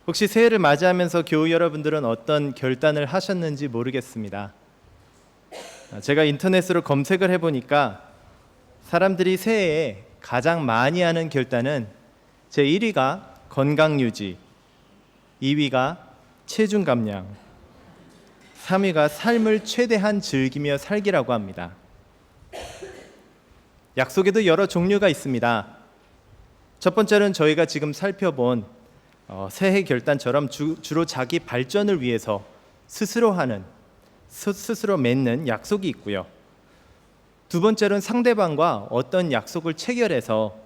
혹시 새해를 맞이하면서 교우 여러분들은 어떤 결단을 하셨는지 모르겠습니다. 제가 인터넷으로 검색을 해보니까 사람들이 새해에 가장 많이 하는 결단은 제 1위가 건강 유지, 2위가 체중 감량, 3위가 삶을 최대한 즐기며 살기라고 합니다. 약속에도 여러 종류가 있습니다. 첫 번째는 저희가 지금 살펴본 새해 결단처럼 주로 자기 발전을 위해서 스스로 맺는 약속이 있고요. 두 번째는 상대방과 어떤 약속을 체결해서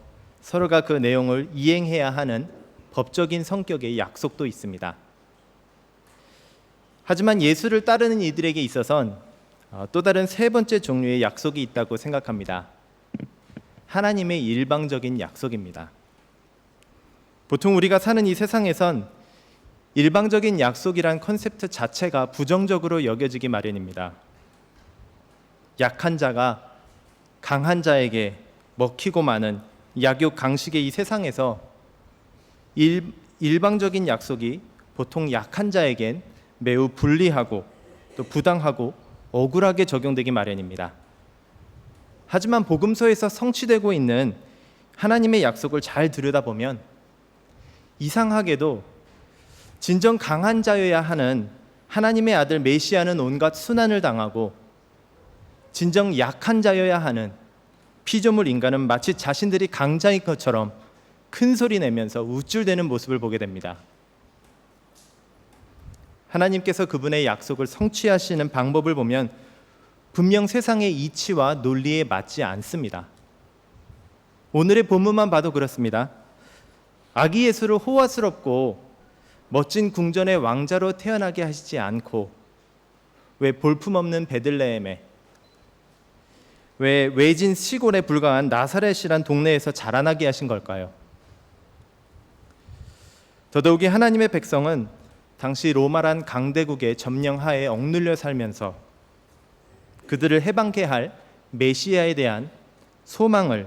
서로가 그 내용을 이행해야 하는 법적인 성격의 약속도 있습니다. 하지만 예수를 따르는 이들에게 있어서는 또 다른 세 번째 종류의 약속이 있다고 생각합니다. 하나님의 일방적인 약속입니다. 보통 우리가 사는 이 세상에선 일방적인 약속이란 컨셉트 자체가 부정적으로 여겨지기 마련입니다. 약한 자가 강한 자에게 먹히고 마는 약육강식의 이 세상에서 일방적인 약속이 보통 약한 자에겐 매우 불리하고 또 부당하고 억울하게 적용되기 마련입니다. 하지만 복음서에서 성취되고 있는 하나님의 약속을 잘 들여다보면 이상하게도 진정 강한 자여야 하는 하나님의 아들 메시아는 온갖 순환을 당하고 진정 약한 자여야 하는 피조물 인간은 마치 자신들이 강자인 것처럼 큰 소리 내면서 우쭐대는 모습을 보게 됩니다. 하나님께서 그분의 약속을 성취하시는 방법을 보면 분명 세상의 이치와 논리에 맞지 않습니다. 오늘의 본문만 봐도 그렇습니다. 아기 예수를 호화스럽고 멋진 궁전의 왕자로 태어나게 하시지 않고 왜 볼품없는 베들레헴에, 왜 외진 시골에 불과한 나사렛이란 동네에서 자라나게 하신 걸까요? 더더욱이 하나님의 백성은 당시 로마란 강대국의 점령하에 억눌려 살면서 그들을 해방케 할 메시아에 대한 소망을,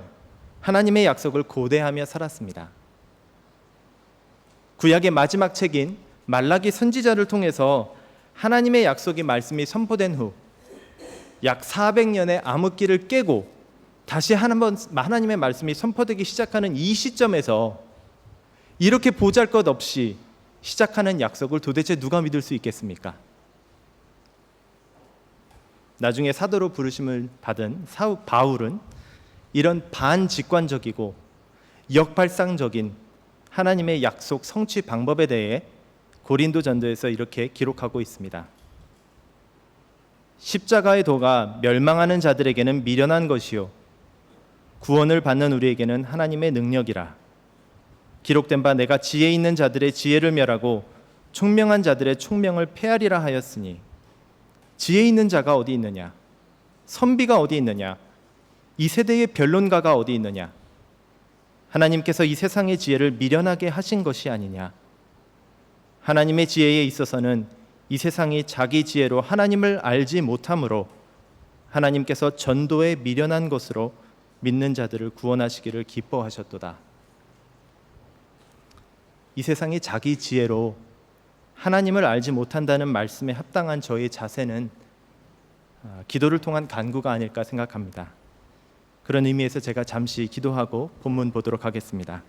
하나님의 약속을 고대하며 살았습니다. 구약의 마지막 책인 말라기 선지자를 통해서 하나님의 약속의 말씀이 선포된 후 약 400년의 암흑기를 깨고 다시 한번 하나님의 말씀이 선포되기 시작하는 이 시점에서 이렇게 보잘것없이 시작하는 약속을 도대체 누가 믿을 수 있겠습니까? 나중에 사도로 부르심을 받은 바울은 이런 반직관적이고 역발상적인 하나님의 약속 성취 방법에 대해 고린도 전도에서 이렇게 기록하고 있습니다. 십자가의 도가 멸망하는 자들에게는 미련한 것이요 구원을 받는 우리에게는 하나님의 능력이라. 기록된 바 내가 지혜 있는 자들의 지혜를 멸하고 총명한 자들의 총명을 폐하리라 하였으니, 지혜 있는 자가 어디 있느냐? 선비가 어디 있느냐? 이 세대의 변론가가 어디 있느냐? 하나님께서 이 세상의 지혜를 미련하게 하신 것이 아니냐? 하나님의 지혜에 있어서는 이 세상이 자기 지혜로 하나님을 알지 못함으로 하나님께서 전도에 미련한 것으로 믿는 자들을 구원하시기를 기뻐하셨도다. 이 세상이 자기 지혜로 하나님을 알지 못한다는 말씀에 합당한 저의 자세는 기도를 통한 간구가 아닐까 생각합니다. 그런 의미에서 제가 잠시 기도하고 본문 보도록 하겠습니다.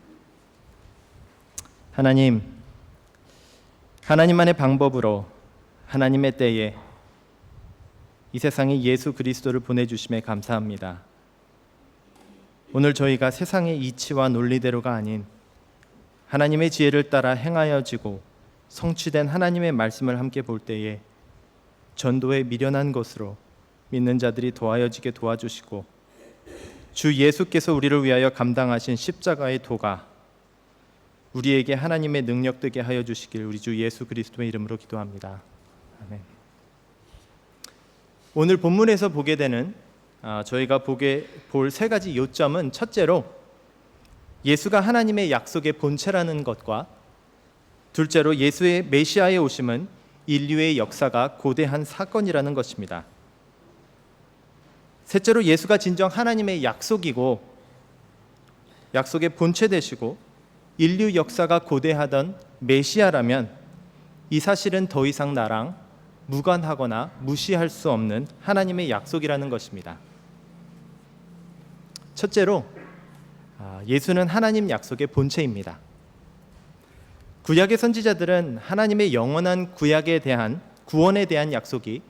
하나님, 하나님만의 방법으로 하나님의 때에 이 세상에 예수 그리스도를 보내주심에 감사합니다. 오늘 저희가 세상의 이치와 논리대로가 아닌 하나님의 지혜를 따라 행하여지고 성취된 하나님의 말씀을 함께 볼 때에 전도에 미련한 것으로 믿는 자들이 도하여지게 도와주시고 주 예수께서 우리를 위하여 감당하신 십자가의 도가 우리에게 하나님의 능력 되게 하여 주시길 우리 주 예수 그리스도의 이름으로 기도합니다. 아멘. 오늘 본문에서 보게 되는 저희가 볼 세 가지 요점은, 첫째로 예수가 하나님의 약속의 본체라는 것과, 둘째로 예수의 메시아의 오심은 인류의 역사가 고대한 사건이라는 것입니다. 셋째로 예수가 진정 하나님의 약속이고 약속의 본체 되시고 인류 역사가 고대하던 메시아라면 이 사실은 더 이상 나랑 무관하거나 무시할 수 없는 하나님의 약속이라는 것입니다. 첫째로 예수는 하나님 약속의 본체입니다. 구약의 선지자들은 하나님의 영원한 구약에 대한 구원에 대한 약속이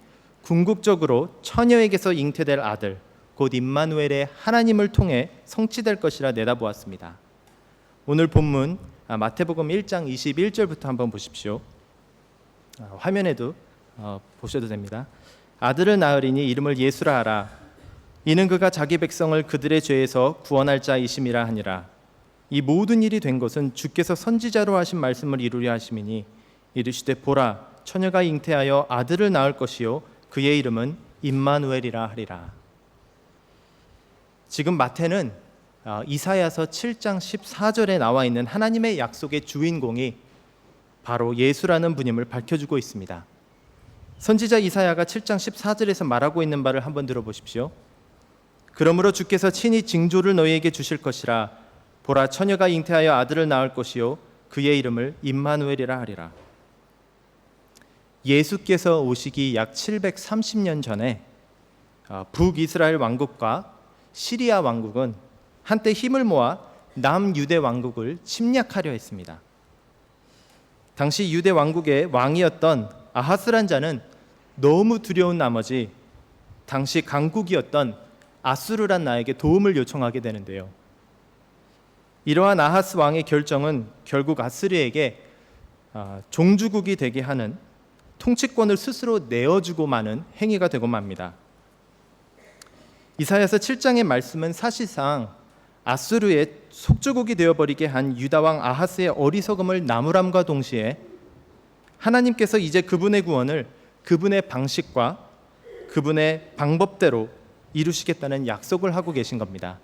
궁극적으로 처녀에게서 잉태될 아들 곧 임마누엘의 하나님을 통해 성취될 것이라 내다보았습니다. 오늘 본문 마태복음 1장 21절부터 한번 보십시오. 화면에도 보셔도 됩니다. 아들을 낳으리니 이름을 예수라 하라. 이는 그가 자기 백성을 그들의 죄에서 구원할 자이심이라 하니라. 이 모든 일이 된 것은 주께서 선지자로 하신 말씀을 이루려 하심이니 이르시되 보라 처녀가 잉태하여 아들을 낳을 것이요 그의 이름은 임마누엘이라 하리라. 지금 마태는 이사야서 7장 14절에 나와 있는 하나님의 약속의 주인공이 바로 예수라는 분임을 밝혀주고 있습니다. 선지자 이사야가 7장 14절에서 말하고 있는 바를 한번 들어보십시오. 그러므로 주께서 친히 징조를 너희에게 주실 것이라. 보라 처녀가 잉태하여 아들을 낳을 것이요 그의 이름을 임마누엘이라 하리라. 예수께서 오시기 약 730년 전에 북이스라엘 왕국과 시리아 왕국은 한때 힘을 모아 남유대 왕국을 침략하려 했습니다. 당시 유대 왕국의 왕이었던 아하스란 자는 너무 두려운 나머지 당시 강국이었던 아수르란 나에게 도움을 요청하게 되는데요. 이러한 아하스 왕의 결정은 결국 아수르에게 종주국이 되게 하는 통치권을 스스로 내어주고 마는 행위가 되고 맙니다. 이사야서 7장의 말씀은 사실상 아수르의 속주국이 되어버리게 한 유다왕 아하스의 어리석음을 나무람과 동시에 하나님께서 이제 그분의 구원을 그분의 방식과 그분의 방법대로 이루시겠다는 약속을 하고 계신 겁니다.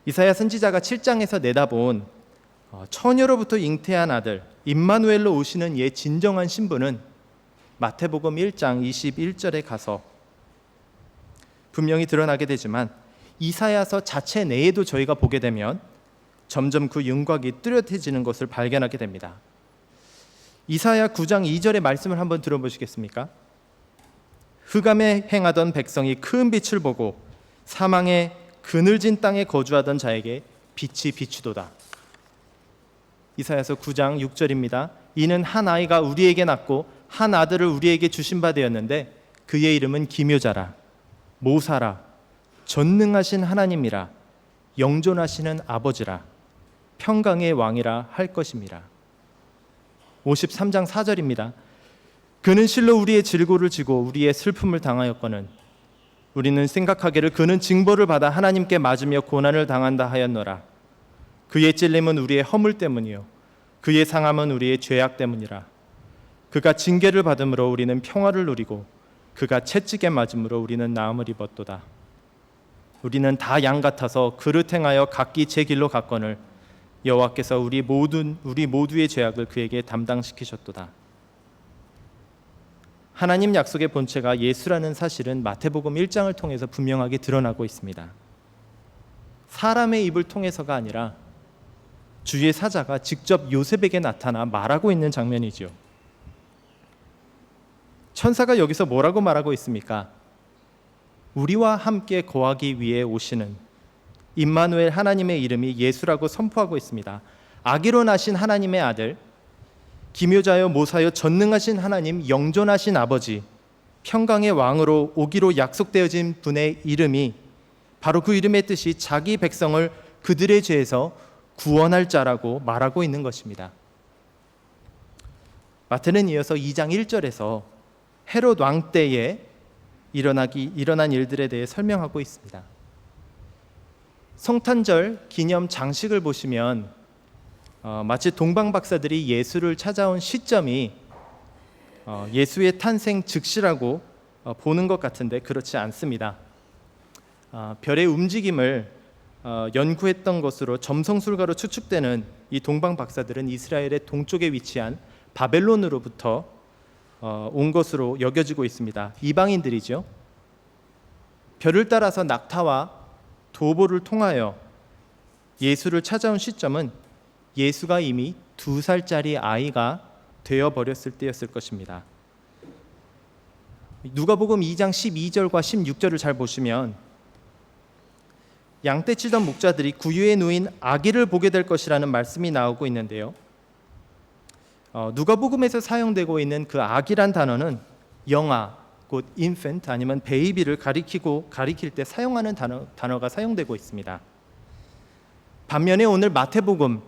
이사야 선지자가 7장에서 내다본 처녀로부터 잉태한 아들 임마누엘로 오시는 예 진정한 신부는 마태복음 1장 21절에 가서 분명히 드러나게 되지만 이사야서 자체 내에도 저희가 보게 되면 점점 그 윤곽이 뚜렷해지는 것을 발견하게 됩니다. 이사야 9장 2절의 말씀을 한번 들어보시겠습니까? 흑암에 행하던 백성이 큰 빛을 보고 사망의 그늘진 땅에 거주하던 자에게 빛이 비추도다. 이사야서 9장 6절입니다. 이는 한 아이가 우리에게 낳고 한 아들을 우리에게 주신 바 되었는데 그의 이름은 기묘자라 모사라 전능하신 하나님이라 영존하시는 아버지라 평강의 왕이라 할 것임이라. 53장 4절입니다. 그는 실로 우리의 질고를 지고 우리의 슬픔을 당하였거늘 우리는 생각하기를 그는 징벌을 받아 하나님께 맞으며 고난을 당한다 하였노라. 그의 찔림은 우리의 허물 때문이요 그의 상함은 우리의 죄악 때문이라. 그가 징계를 받음으로 우리는 평화를 누리고 그가 채찍에 맞음으로 우리는 나음을 입었도다. 우리는 다 양 같아서 그릇 행하여 각기 제 길로 갔거늘 여호와께서 우리 모두의 죄악을 그에게 담당시키셨도다. 하나님 약속의 본체가 예수라는 사실은 마태복음 1장을 통해서 분명하게 드러나고 있습니다. 사람의 입을 통해서가 아니라 주의 사자가 직접 요셉에게 나타나 말하고 있는 장면이죠. 천사가 여기서 뭐라고 말하고 있습니까? 우리와 함께 거하기 위해 오시는 임마누엘 하나님의 이름이 예수라고 선포하고 있습니다. 아기로 나신 하나님의 아들, 기묘자여 모사여 전능하신 하나님, 영존하신 아버지, 평강의 왕으로 오기로 약속되어진 분의 이름이 바로 그 이름의 뜻이 자기 백성을 그들의 죄에서 구원할 자라고 말하고 있는 것입니다. 마태는 이어서 2장 1절에서 헤롯 왕 때에 일어난 일들에 대해 설명하고 있습니다. 성탄절 기념 장식을 보시면 마치 동방 박사들이 예수를 찾아온 시점이 예수의 탄생 즉시라고 보는 것 같은데 그렇지 않습니다. 별의 움직임을 연구했던 것으로 점성술가로 추측되는 이 동방 박사들은 이스라엘의 동쪽에 위치한 바벨론으로부터 온 것으로 여겨지고 있습니다. 이방인들이죠. 별을 따라서 낙타와 도보를 통하여 예수를 찾아온 시점은 예수가 이미 2살짜리 아이가 되어버렸을 때였을 것입니다. 누가복음 2장 12절과 16절을 잘 보시면 양떼 치던 목자들이 구유에 누인 아기를 보게 될 것이라는 말씀이 나오고 있는데요. 누가복음에서 사용되고 있는 그 아기란 단어는 영아, 곧 infant 아니면 베이비를 가리킬 때 사용하는 단어가 사용되고 있습니다. 반면에 오늘 마태복음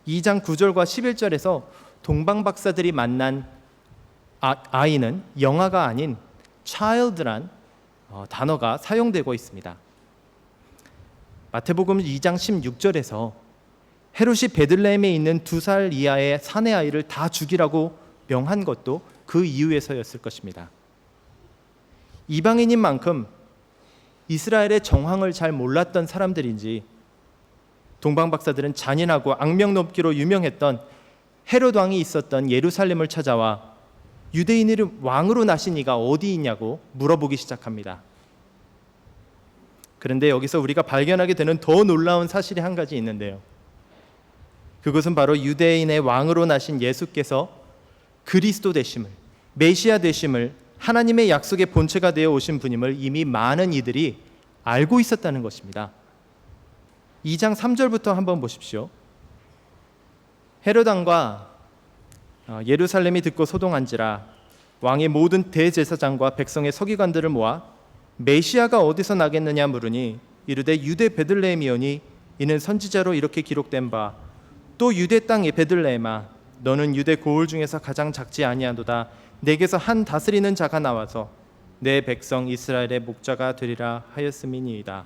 2장 9절과 11절에서 동방박사들이 만난 아이는 영아가 아닌 child란 단어가 사용되고 있습니다. 마태복음 2장 16절에서 헤롯이 베들레헴에 있는 2살 이하의 사내 아이를 다 죽이라고 명한 것도 그 이유에서였을 것입니다. 이방인인 만큼 이스라엘의 정황을 잘 몰랐던 사람들인지 동방박사들은 잔인하고 악명 높기로 유명했던 헤롯 왕이 있었던 예루살렘을 찾아와 유대인을 왕으로 나신 이가 어디 있냐고 물어보기 시작합니다. 그런데 여기서 우리가 발견하게 되는 더 놀라운 사실이 한 가지 있는데요. 그것은 바로 유대인의 왕으로 나신 예수께서 그리스도 되심을, 메시아 되심을, 하나님의 약속의 본체가 되어 오신 분임을 이미 많은 이들이 알고 있었다는 것입니다. 2장 3절부터 한번 보십시오. 헤롯 왕과 예루살렘이 듣고 소동한지라 왕의 모든 대제사장과 백성의 서기관들을 모아 메시아가 어디서 나겠느냐 물으니 이르되 유대 베들레헴이오니 이는 선지자로 이렇게 기록된 바 또 유대 땅의 베들레헴아 너는 유대 고을 중에서 가장 작지 아니하도다 내게서 한 다스리는 자가 나와서 내 백성 이스라엘의 목자가 되리라 하였음이니이다.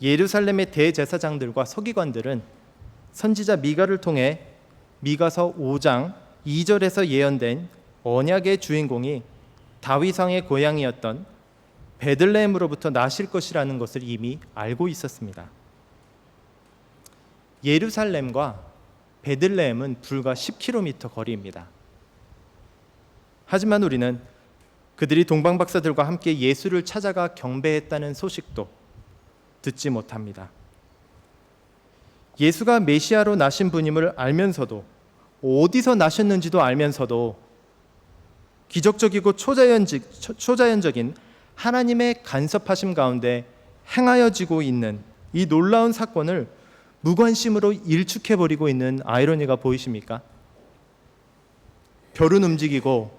예루살렘의 대제사장들과 서기관들은 선지자 미가를 통해 미가서 5장 2절에서 예언된 언약의 주인공이 다윗 왕의 고향이었던 베들레헴으로부터 나실 것이라는 것을 이미 알고 있었습니다. 예루살렘과 베들레헴은 불과 10km 거리입니다. 하지만 우리는 그들이 동방박사들과 함께 예수를 찾아가 경배했다는 소식도 듣지 못합니다. 예수가 메시아로 나신 분임을 알면서도 어디서 나셨는지도 알면서도 기적적이고 초자연적인 하나님의 간섭하심 가운데 행하여지고 있는 이 놀라운 사건을 무관심으로 일축해버리고 있는 아이러니가 보이십니까? 별은 움직이고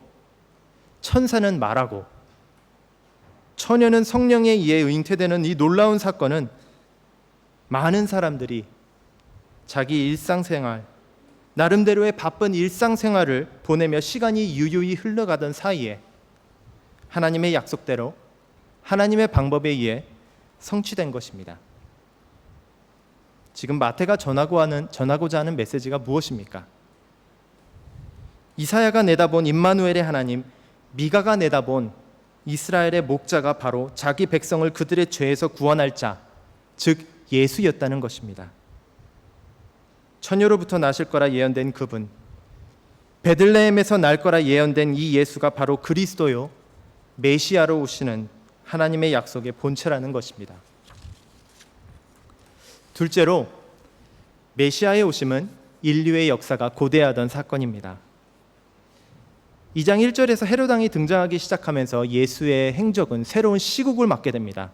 천사는 말하고 처녀는 성령에 의해 잉태되는 이 놀라운 사건은 많은 사람들이 자기 일상생활, 나름대로의 바쁜 일상생활을 보내며 시간이 유유히 흘러가던 사이에 하나님의 약속대로 하나님의 방법에 의해 성취된 것입니다. 지금 마태가 전하고자 하는 메시지가 무엇입니까? 이사야가 내다본 임마누엘의 하나님, 미가가 내다본 이스라엘의 목자가 바로 자기 백성을 그들의 죄에서 구원할 자, 즉 예수였다는 것입니다. 처녀로부터 나실 거라 예언된 그분, 베들레헴에서 날 거라 예언된 이 예수가 바로 그리스도요 메시아로 오시는 하나님의 약속의 본체라는 것입니다. 둘째로 메시아의 오심은 인류의 역사가 고대하던 사건입니다. 2장 1절에서 헤롯 왕이 등장하기 시작하면서 예수의 행적은 새로운 시국을 맞게 됩니다.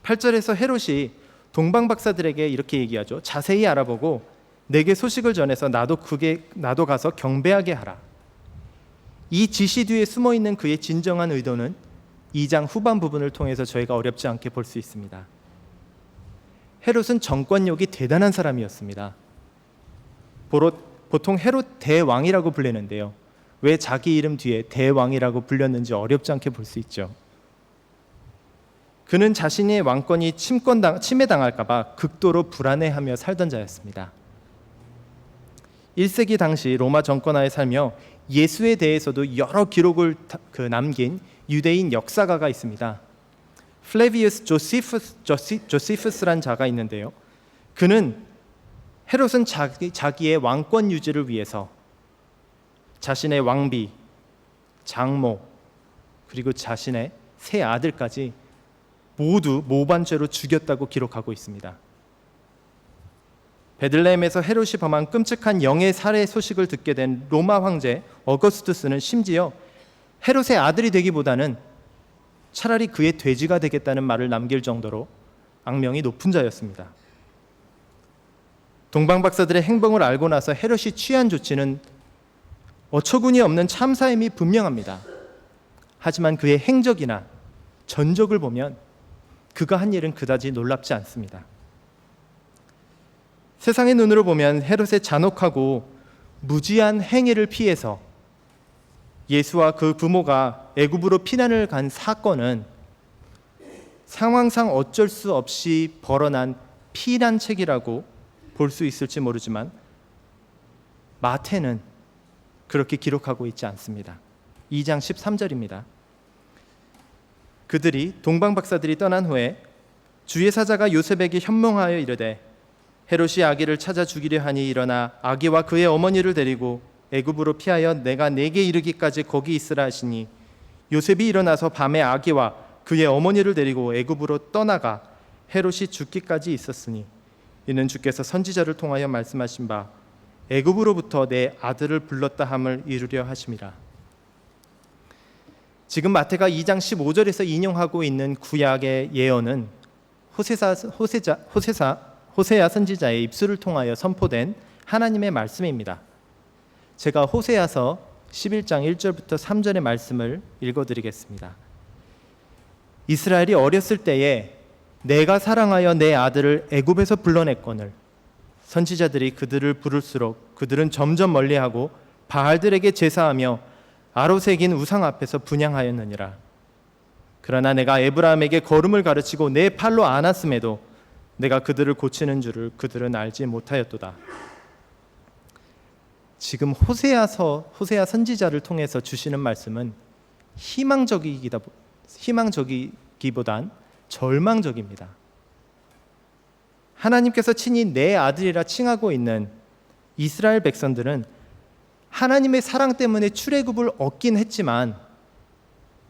8절에서 헤롯이 동방박사들에게 이렇게 얘기하죠. 자세히 알아보고 내게 소식을 전해서 나도 가서 경배하게 하라. 이 지시 뒤에 숨어있는 그의 진정한 의도는 2장 후반 부분을 통해서 저희가 어렵지 않게 볼 수 있습니다. 헤롯은 정권력이 대단한 사람이었습니다. 보통 헤롯 대왕이라고 불리는데요. 왜 자기 이름 뒤에 대왕이라고 불렸는지 어렵지 않게 볼 수 있죠. 그는 자신의 왕권이 침해당할까 봐 극도로 불안해하며 살던 자였습니다. 1세기 당시 로마 정권하에 살며 예수에 대해서도 여러 기록을 남긴 유대인 역사가가 있습니다. 플레비우스 조시푸스란 자가 있는데요. 그는 헤롯은 자기의 왕권 유지를 위해서 자신의 왕비, 장모, 그리고 자신의 세 아들까지 모두 모반죄로 죽였다고 기록하고 있습니다. 베들레헴에서 헤롯이 범한 끔찍한 영의 살해 소식을 듣게 된 로마 황제 어거스투스는 심지어 헤롯의 아들이 되기보다는 차라리 그의 돼지가 되겠다는 말을 남길 정도로 악명이 높은 자였습니다. 동방박사들의 행동을 알고 나서 헤롯이 취한 조치는 어처구니 없는 참사임이 분명합니다. 하지만 그의 행적이나 전적을 보면 그가 한 일은 그다지 놀랍지 않습니다. 세상의 눈으로 보면 헤롯의 잔혹하고 무지한 행위를 피해서 예수와 그 부모가 애굽으로 피난을 간 사건은 상황상 어쩔 수 없이 벌어난 피난책이라고 볼 수 있을지 모르지만 마태는 그렇게 기록하고 있지 않습니다. 2장 13절입니다. 그들이 동방박사들이 떠난 후에 주의 사자가 요셉에게 현몽하여 이르되 헤롯이 아기를 찾아 죽이려 하니 일어나 아기와 그의 어머니를 데리고 애굽으로 피하여 내가 네게 이르기까지 거기 있으라 하시니 요셉이 일어나서 밤에 아기와 그의 어머니를 데리고 애굽으로 떠나가 헤롯이 죽기까지 있었으니 이는 주께서 선지자를 통하여 말씀하신 바 애굽으로부터 내 아들을 불렀다 함을 이루려 하심이라. 지금 마태가 2장 15절에서 인용하고 있는 구약의 예언은 호세야 선지자의 입술을 통하여 선포된 하나님의 말씀입니다. 제가 호세아서 11장 1절부터 3절의 말씀을 읽어드리겠습니다. 이스라엘이 어렸을 때에 내가 사랑하여 내 아들을 애굽에서 불러냈거늘 선지자들이 그들을 부를수록 그들은 점점 멀리하고 바알들에게 제사하며 아로색인 우상 앞에서 분향하였느니라. 그러나 내가 에브라임에게 걸음을 가르치고 내 팔로 안았음에도 내가 그들을 고치는 줄을 그들은 알지 못하였도다. 지금 호세아 선지자를 통해서 주시는 말씀은 희망적이기보단 절망적입니다. 하나님께서 친히 내 아들이라 칭하고 있는 이스라엘 백성들은 하나님의 사랑 때문에 출애굽을 얻긴 했지만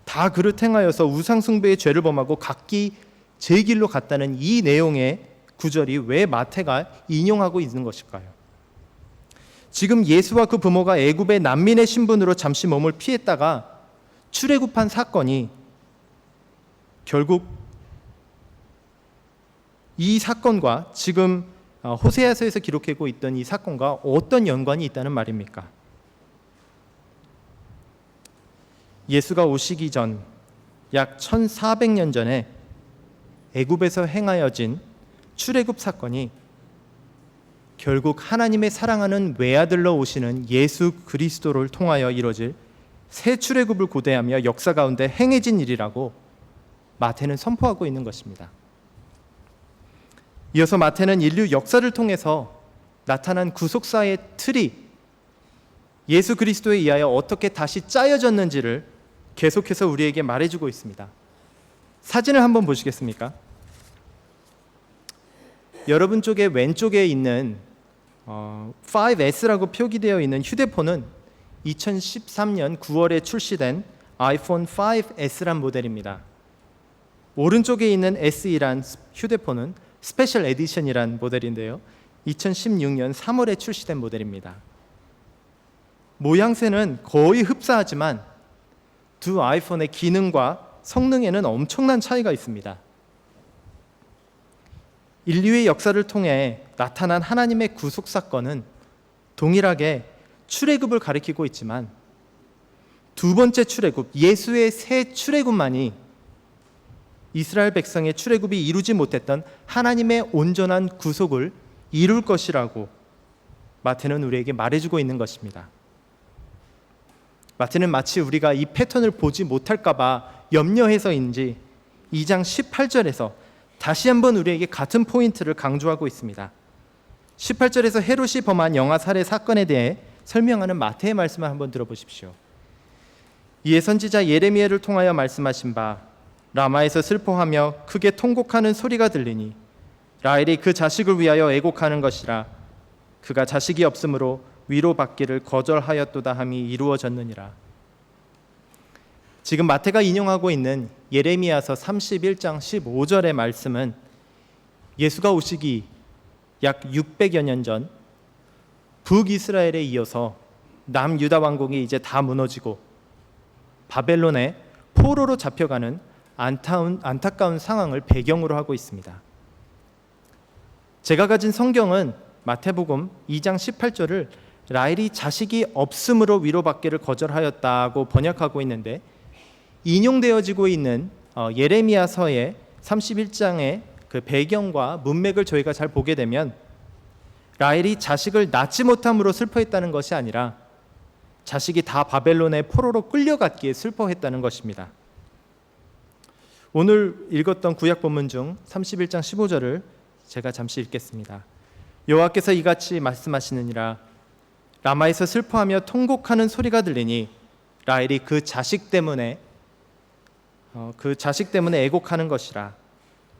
다 그릇 행하여서 우상 숭배의 죄를 범하고 각기 제 길로 갔다는 이 내용의 구절이 왜 마태가 인용하고 있는 것일까요? 지금 예수와 그 부모가 애굽의 난민의 신분으로 잠시 몸을 피했다가 출애굽한 사건이 결국 이 사건과 지금 호세아서에서 기록하고 있던 이 사건과 어떤 연관이 있다는 말입니까? 예수가 오시기 전 약 1400년 전에 애굽에서 행하여진 출애굽 사건이 결국 하나님의 사랑하는 외아들로 오시는 예수 그리스도를 통하여 이루어질 새 출애굽을 고대하며 역사 가운데 행해진 일이라고 마태는 선포하고 있는 것입니다. 이어서 마태는 인류 역사를 통해서 나타난 구속사의 틀이 예수 그리스도에 의하여 어떻게 다시 짜여졌는지를 계속해서 우리에게 말해주고 있습니다. 사진을 한번 보시겠습니까? 여러분 쪽에 왼쪽에 있는 5S라고 표기되어 있는 휴대폰은 2013년 9월에 출시된 아이폰 5S란 모델입니다. 오른쪽에 있는 SE란 휴대폰은 스페셜 에디션이란 모델인데요. 2016년 3월에 출시된 모델입니다. 모양새는 거의 흡사하지만 두 아이폰의 기능과 성능에는 엄청난 차이가 있습니다. 인류의 역사를 통해 나타난 하나님의 구속 사건은 동일하게 출애굽을 가리키고 있지만 두 번째 출애굽, 예수의 새 출애굽만이 이스라엘 백성의 출애굽이 이루지 못했던 하나님의 온전한 구속을 이룰 것이라고 마태는 우리에게 말해주고 있는 것입니다. 마태는 마치 우리가 이 패턴을 보지 못할까 봐 염려해서인지 2장 18절에서 다시 한번 우리에게 같은 포인트를 강조하고 있습니다. 18절에서 헤롯이 범한 영아 살해 사건에 대해 설명하는 마태의 말씀을 한번 들어보십시오. 이에 선지자 예레미야를 통하여 말씀하신 바 라마에서 슬퍼하며 크게 통곡하는 소리가 들리니 라헬이 그 자식을 위하여 애곡하는 것이라. 그가 자식이 없으므로 위로받기를 거절하였도다 함이 이루어졌느니라. 지금 마태가 인용하고 있는 예레미야서 31장 15절의 말씀은 예수가 오시기 약 600여 년 전 북이스라엘에 이어서 남유다 왕국이 이제 다 무너지고 바벨론에 포로로 잡혀가는 안타까운 상황을 배경으로 하고 있습니다. 제가 가진 성경은 마태복음 2장 18절을 라헬이 자식이 없음으로 위로받기를 거절하였다고 번역하고 있는데, 인용되어지고 있는 예레미야서의 31장의 그 배경과 문맥을 저희가 잘 보게 되면 라헬이 자식을 낳지 못함으로 슬퍼했다는 것이 아니라 자식이 다 바벨론의 포로로 끌려갔기에 슬퍼했다는 것입니다. 오늘 읽었던 구약 본문 중 31장 15절을 제가 잠시 읽겠습니다. 여호와께서 이같이 말씀하시느니라. 라마에서 슬퍼하며 통곡하는 소리가 들리니 라헬이 그 자식 때문에 애곡하는 것이라.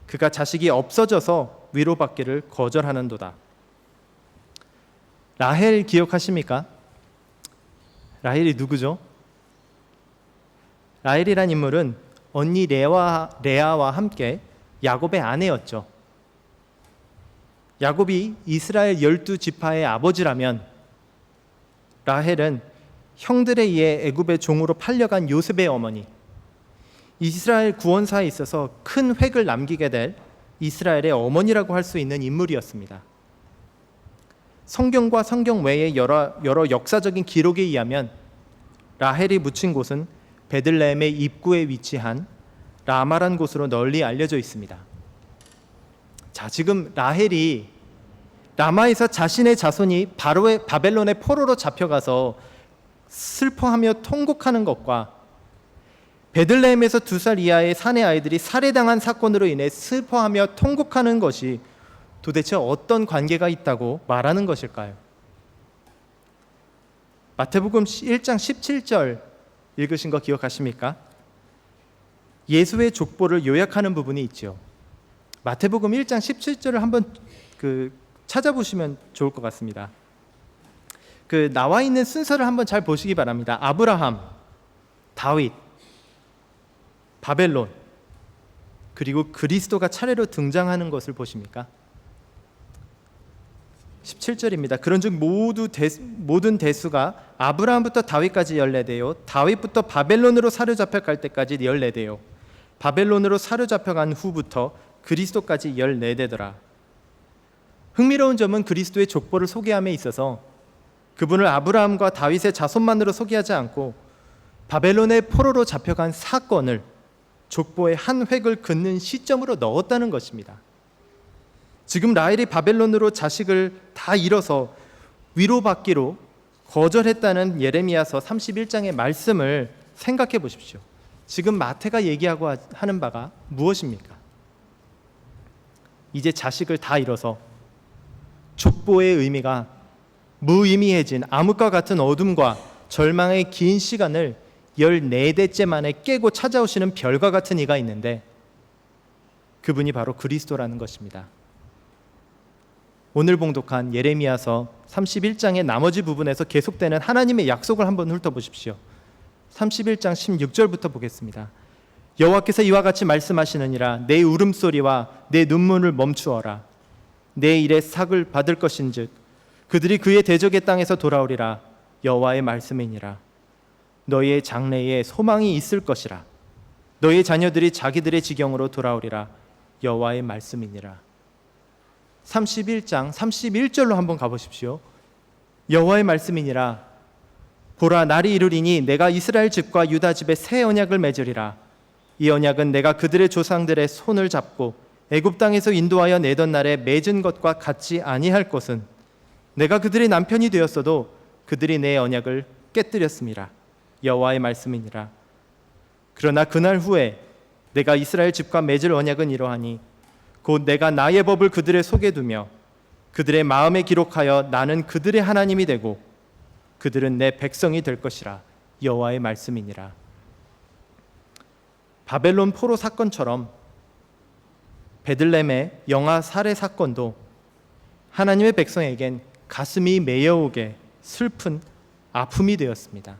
그가 자식이 없어져서 위로받기를 거절하는도다. 라헬 기억하십니까? 라헬이 누구죠? 라헬이란 인물은 언니 레아와 함께 야곱의 아내였죠. 야곱이 이스라엘 12지파의 아버지라면 라헬은 형들에 의해 애굽의 종으로 팔려간 요셉의 어머니, 이스라엘 구원사에 있어서 큰 획을 남기게 될 이스라엘의 어머니라고 할 수 있는 인물이었습니다. 성경과 성경 외의 여러 역사적인 기록에 의하면 라헬이 묻힌 곳은 베들레헴의 입구에 위치한 라마란 곳으로 널리 알려져 있습니다. 자, 지금 라헬이 라마에서 자신의 자손이 바벨론의 포로로 잡혀가서 슬퍼하며 통곡하는 것과 베들레헴에서 2살 이하의 사내 아이들이 살해당한 사건으로 인해 슬퍼하며 통곡하는 것이 도대체 어떤 관계가 있다고 말하는 것일까요? 마태복음 1장 17절 읽으신 거 기억하십니까? 예수의 족보를 요약하는 부분이 있죠. 마태복음 1장 17절을 한번 찾아보시면 좋을 것 같습니다. 나와 있는 순서를 한번 잘 보시기 바랍니다. 아브라함, 다윗, 바벨론, 그리고 그리스도가 차례로 등장하는 것을 보십니까? 17절입니다. 그런즉 모든 대수가 아브라함부터 다윗까지 14대요, 다윗부터 바벨론으로 사로잡혀 갈 때까지 14대요, 바벨론으로 사로잡혀간 후부터 그리스도까지 14대더라. 흥미로운 점은 그리스도의 족보를 소개함에 있어서 그분을 아브라함과 다윗의 자손만으로 소개하지 않고 바벨론의 포로로 잡혀간 사건을 족보의 한 획을 긋는 시점으로 넣었다는 것입니다. 지금 라헬이 바벨론으로 자식을 다 잃어서 위로받기로 거절했다는 예레미야서 31장의 말씀을 생각해 보십시오. 지금 마태가 얘기하고 하는 바가 무엇입니까? 이제 자식을 다 잃어서 족보의 의미가 무의미해진 암흑과 같은 어둠과 절망의 긴 시간을 14대째 만에 깨고 찾아오시는 별과 같은 이가 있는데 그분이 바로 그리스도라는 것입니다. 오늘 봉독한 예레미야서 31장의 나머지 부분에서 계속되는 하나님의 약속을 한번 훑어보십시오. 31장 16절부터 보겠습니다. 여호와께서 이와 같이 말씀하시느니라. 내 울음소리와 내 눈물을 멈추어라. 내 일에 삭을 받을 것인즉 그들이 그의 대적의 땅에서 돌아오리라. 여호와의 말씀이니라. 너희의 장래에 소망이 있을 것이라. 너희의 자녀들이 자기들의 지경으로 돌아오리라. 여호와의 말씀이니라. 31장 31절로 한번 가보십시오. 여호와의 말씀이니라. 보라, 날이 이르리니 내가 이스라엘 집과 유다 집에 새 언약을 맺으리라. 이 언약은 내가 그들의 조상들의 손을 잡고 애굽 땅에서 인도하여 내던 날에 맺은 것과 같지 아니할 것은 내가 그들의 남편이 되었어도 그들이 내 언약을 깨뜨렸음이라. 여호와의 말씀이니라. 그러나 그날 후에 내가 이스라엘 집과 맺을 언약은 이러하니 곧 내가 나의 법을 그들의 속에 두며 그들의 마음에 기록하여 나는 그들의 하나님이 되고 그들은 내 백성이 될 것이라. 여호와의 말씀이니라. 바벨론 포로 사건처럼 베들레헴의 영아 살해 사건도 하나님의 백성에겐 가슴이 메여오게 슬픈 아픔이 되었습니다.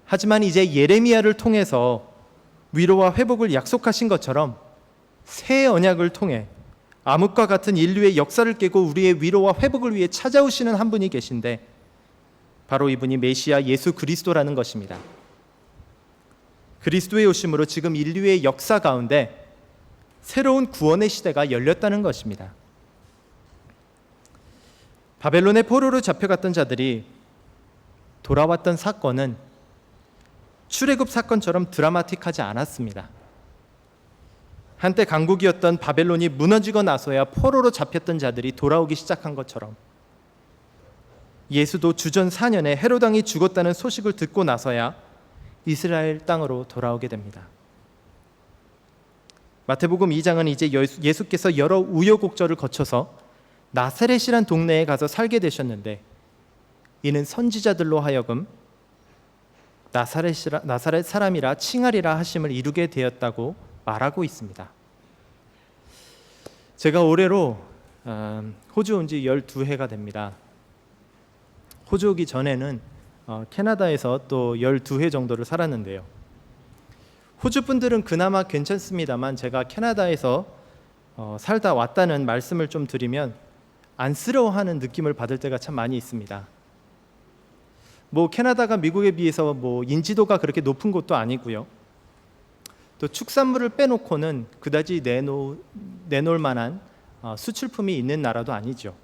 하지만 이제 예레미야를 통해서 위로와 회복을 약속하신 것처럼 새 언약을 통해 암흑과 같은 인류의 역사를 깨고 우리의 위로와 회복을 위해 찾아오시는 한 분이 계신데 바로 이분이 메시아 예수 그리스도라는 것입니다. 그리스도의 오심으로 지금 인류의 역사 가운데 새로운 구원의 시대가 열렸다는 것입니다. 바벨론의 포로로 잡혀갔던 자들이 돌아왔던 사건은 출애굽 사건처럼 드라마틱하지 않았습니다. 한때 강국이었던 바벨론이 무너지고 나서야 포로로 잡혔던 자들이 돌아오기 시작한 것처럼 예수도 주전 4년에 헤롯 왕이 죽었다는 소식을 듣고 나서야 이스라엘 땅으로 돌아오게 됩니다. 마태복음 2장은 이제 예수께서 여러 우여곡절을 거쳐서 나사렛이란 동네에 가서 살게 되셨는데 이는 선지자들로 하여금 나사렛 사람이라 칭하리라 하심을 이루게 되었다고 말하고 있습니다. 제가 올해로 호주 온 지 12해가 됩니다. 호주 오기 전에는 캐나다에서 또 12해 정도를 살았는데요. 호주 분들은 그나마 괜찮습니다만 제가 캐나다에서 살다 왔다는 말씀을 좀 드리면 안쓰러워하는 느낌을 받을 때가 참 많이 있습니다. 캐나다가 미국에 비해서 인지도가 그렇게 높은 곳도 아니고요. 또 축산물을 빼놓고는 그다지 내놓을 만한 수출품이 있는 나라도 아니죠.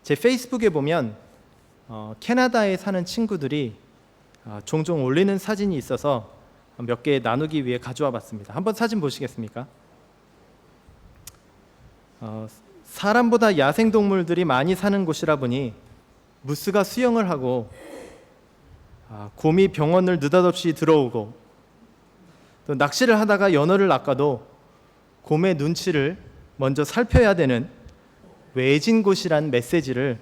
제 페이스북에 보면 캐나다에 사는 친구들이 종종 올리는 사진이 있어서 몇 개 나누기 위해 가져와 봤습니다. 한번 사진 보시겠습니까? 사람보다 야생동물들이 많이 사는 곳이라 보니 무스가 수영을 하고 곰이 병원을 느닷없이 들어오고 또 낚시를 하다가 연어를 낚아도 곰의 눈치를 먼저 살펴야 되는 외진 곳이란 메시지를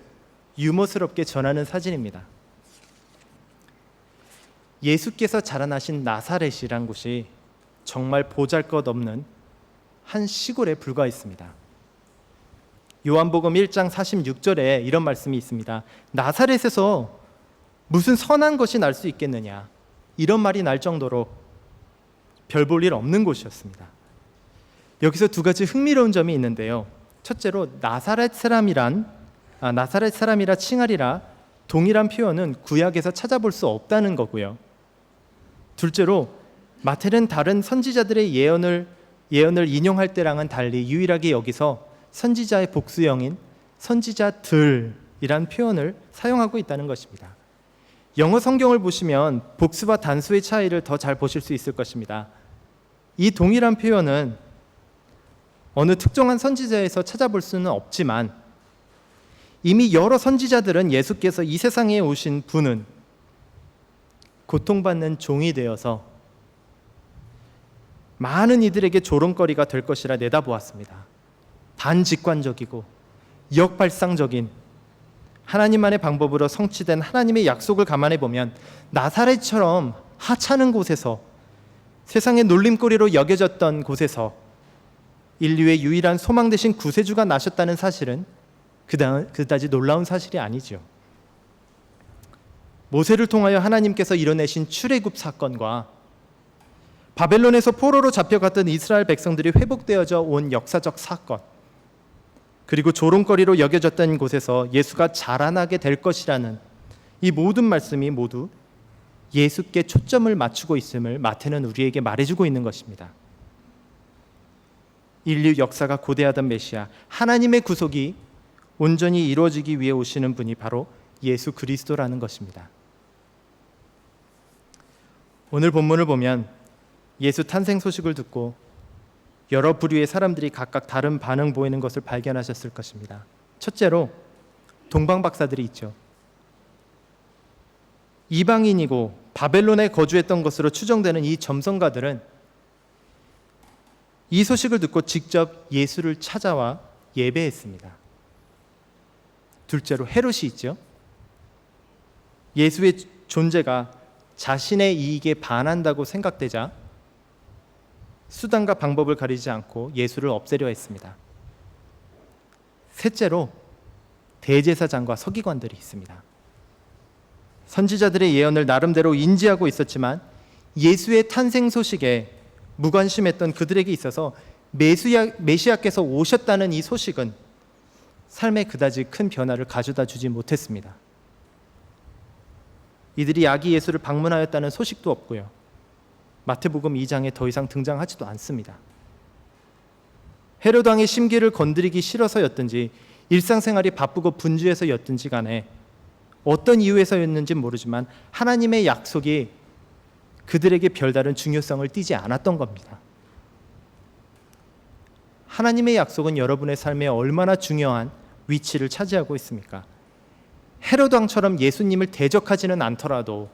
유머스럽게 전하는 사진입니다. 예수께서 자라나신 나사렛이란 곳이 정말 보잘것없는 한 시골에 불과했습니다. 요한복음 1장 46절에 이런 말씀이 있습니다. 나사렛에서 무슨 선한 것이 날 수 있겠느냐, 이런 말이 날 정도로 별 볼 일 없는 곳이었습니다. 여기서 두 가지 흥미로운 점이 있는데요. 첫째로 나사렛 사람이라 칭하리라 동일한 표현은 구약에서 찾아볼 수 없다는 거고요. 둘째로 마태는 다른 선지자들의 예언을 인용할 때랑은 달리 유일하게 여기서 선지자의 복수형인 선지자들이란 표현을 사용하고 있다는 것입니다. 영어 성경을 보시면 복수와 단수의 차이를 더 잘 보실 수 있을 것입니다. 이 동일한 표현은 어느 특정한 선지자에서 찾아볼 수는 없지만 이미 여러 선지자들은 예수께서 이 세상에 오신 분은 고통받는 종이 되어서 많은 이들에게 조롱거리가 될 것이라 내다보았습니다. 반직관적이고 역발상적인 하나님만의 방법으로 성취된 하나님의 약속을 감안해 보면 나사렛처럼 하찮은 곳에서 세상의 놀림거리로 여겨졌던 곳에서 인류의 유일한 소망 되신 구세주가 나셨다는 사실은 그다지 놀라운 사실이 아니죠. 모세를 통하여 하나님께서 이뤄내신 출애굽 사건과 바벨론에서 포로로 잡혀갔던 이스라엘 백성들이 회복되어져 온 역사적 사건, 그리고 조롱거리로 여겨졌던 곳에서 예수가 자라나게 될 것이라는 이 모든 말씀이 모두 예수께 초점을 맞추고 있음을 마태는 우리에게 말해주고 있는 것입니다. 인류 역사가 고대하던 메시아, 하나님의 구속이 온전히 이루어지기 위해 오시는 분이 바로 예수 그리스도라는 것입니다. 오늘 본문을 보면 예수 탄생 소식을 듣고 여러 부류의 사람들이 각각 다른 반응 보이는 것을 발견하셨을 것입니다. 첫째로 동방박사들이 있죠. 이방인이고 바벨론에 거주했던 것으로 추정되는 이 점성가들은 이 소식을 듣고 직접 예수를 찾아와 예배했습니다. 둘째로 헤롯이 있죠. 예수의 존재가 자신의 이익에 반한다고 생각되자 수단과 방법을 가리지 않고 예수를 없애려 했습니다. 셋째로 대제사장과 서기관들이 있습니다. 선지자들의 예언을 나름대로 인지하고 있었지만 예수의 탄생 소식에 무관심했던 그들에게 있어서 메시아께서 오셨다는 이 소식은 삶에 그다지 큰 변화를 가져다 주지 못했습니다. 이들이 아기 예수를 방문하였다는 소식도 없고요. 마태복음 2장에 더 이상 등장하지도 않습니다. 헤롯 왕의 심기를 건드리기 싫어서였든지 일상생활이 바쁘고 분주해서였든지 간에 어떤 이유에서였는지 모르지만 하나님의 약속이 그들에게 별다른 중요성을 띠지 않았던 겁니다. 하나님의 약속은 여러분의 삶에 얼마나 중요한 위치를 차지하고 있습니까? 헤롯 왕처럼 예수님을 대적하지는 않더라도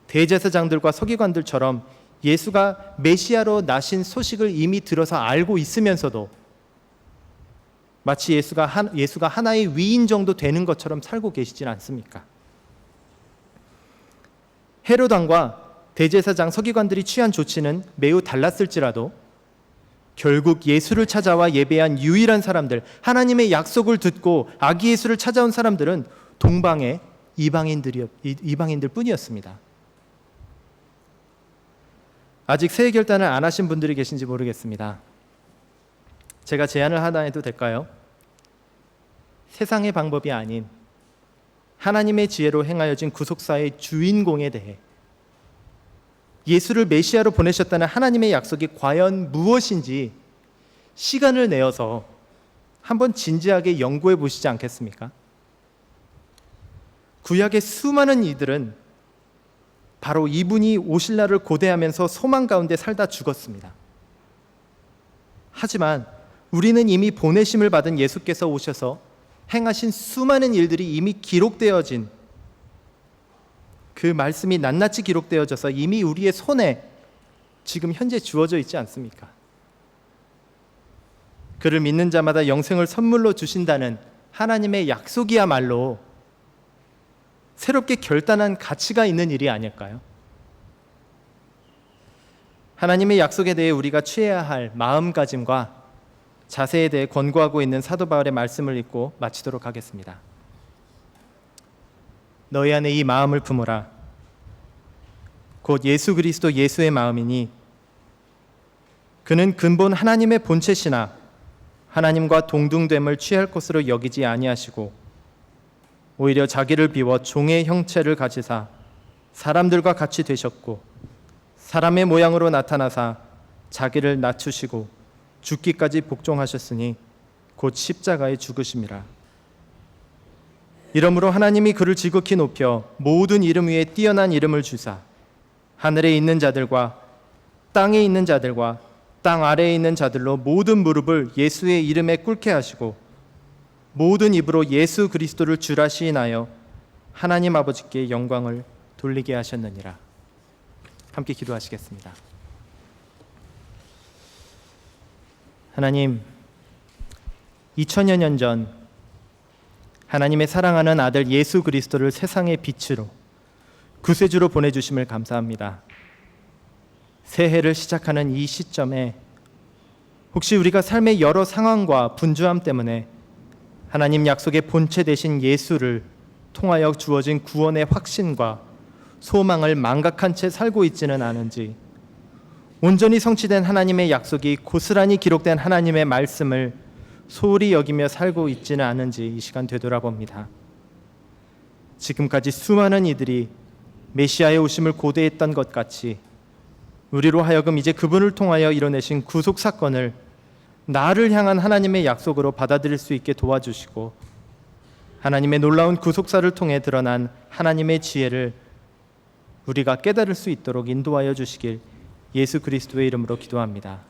대제사장들과 서기관들처럼 예수가 메시아로 나신 소식을 이미 들어서 알고 있으면서도 마치 예수가 하나의 위인 정도 되는 것처럼 살고 계시진 않습니까? 헤롯 왕과 대제사장 서기관들이 취한 조치는 매우 달랐을지라도 결국 예수를 찾아와 예배한 유일한 사람들, 하나님의 약속을 듣고 아기 예수를 찾아온 사람들은 동방의 이방인들 뿐이었습니다. 아직 새해 결단을 안 하신 분들이 계신지 모르겠습니다. 제가 제안을 하나 해도 될까요? 세상의 방법이 아닌 하나님의 지혜로 행하여진 구속사의 주인공에 대해 예수를 메시아로 보내셨다는 하나님의 약속이 과연 무엇인지 시간을 내어서 한번 진지하게 연구해 보시지 않겠습니까? 구약의 수많은 이들은 바로 이분이 오실 날을 고대하면서 소망 가운데 살다 죽었습니다. 하지만 우리는 이미 보내심을 받은 예수께서 오셔서 행하신 수많은 일들이 이미 기록되어진 그 말씀이 낱낱이 기록되어져서 이미 우리의 손에 지금 현재 주어져 있지 않습니까? 그를 믿는 자마다 영생을 선물로 주신다는 하나님의 약속이야말로 새롭게 결단한 가치가 있는 일이 아닐까요? 하나님의 약속에 대해 우리가 취해야 할 마음가짐과 자세에 대해 권고하고 있는 사도 바울의 말씀을 읽고 마치도록 하겠습니다. 너희 안에 이 마음을 품으라. 곧 예수 그리스도 예수의 마음이니 그는 근본 하나님의 본체시나 하나님과 동등됨을 취할 것으로 여기지 아니하시고 오히려 자기를 비워 종의 형체를 가지사 사람들과 같이 되셨고 사람의 모양으로 나타나사 자기를 낮추시고 죽기까지 복종하셨으니 곧 십자가에 죽으심이라. 이러므로 하나님이 그를 지극히 높여 모든 이름 위에 뛰어난 이름을 주사 하늘에 있는 자들과 땅에 있는 자들과 땅 아래에 있는 자들로 모든 무릎을 예수의 이름에 꿇게 하시고 모든 입으로 예수 그리스도를 주라 시인하여 하나님 아버지께 영광을 돌리게 하셨느니라. 함께 기도하시겠습니다. 하나님, 2000여 년 전 하나님의 사랑하는 아들 예수 그리스도를 세상의 빛으로 구세주로 보내주심을 감사합니다. 새해를 시작하는 이 시점에 혹시 우리가 삶의 여러 상황과 분주함 때문에 하나님 약속의 본체 되신 예수를 통하여 주어진 구원의 확신과 소망을 망각한 채 살고 있지는 않은지, 온전히 성취된 하나님의 약속이 고스란히 기록된 하나님의 말씀을 소홀히 여기며 살고 있지는 않은지 이 시간 되돌아봅니다. 지금까지 수많은 이들이 메시아의 오심을 고대했던 것 같이 우리로 하여금 이제 그분을 통하여 이뤄내신 구속 사건을 나를 향한 하나님의 약속으로 받아들일 수 있게 도와주시고 하나님의 놀라운 구속사를 통해 드러난 하나님의 지혜를 우리가 깨달을 수 있도록 인도하여 주시길 예수 그리스도의 이름으로 기도합니다.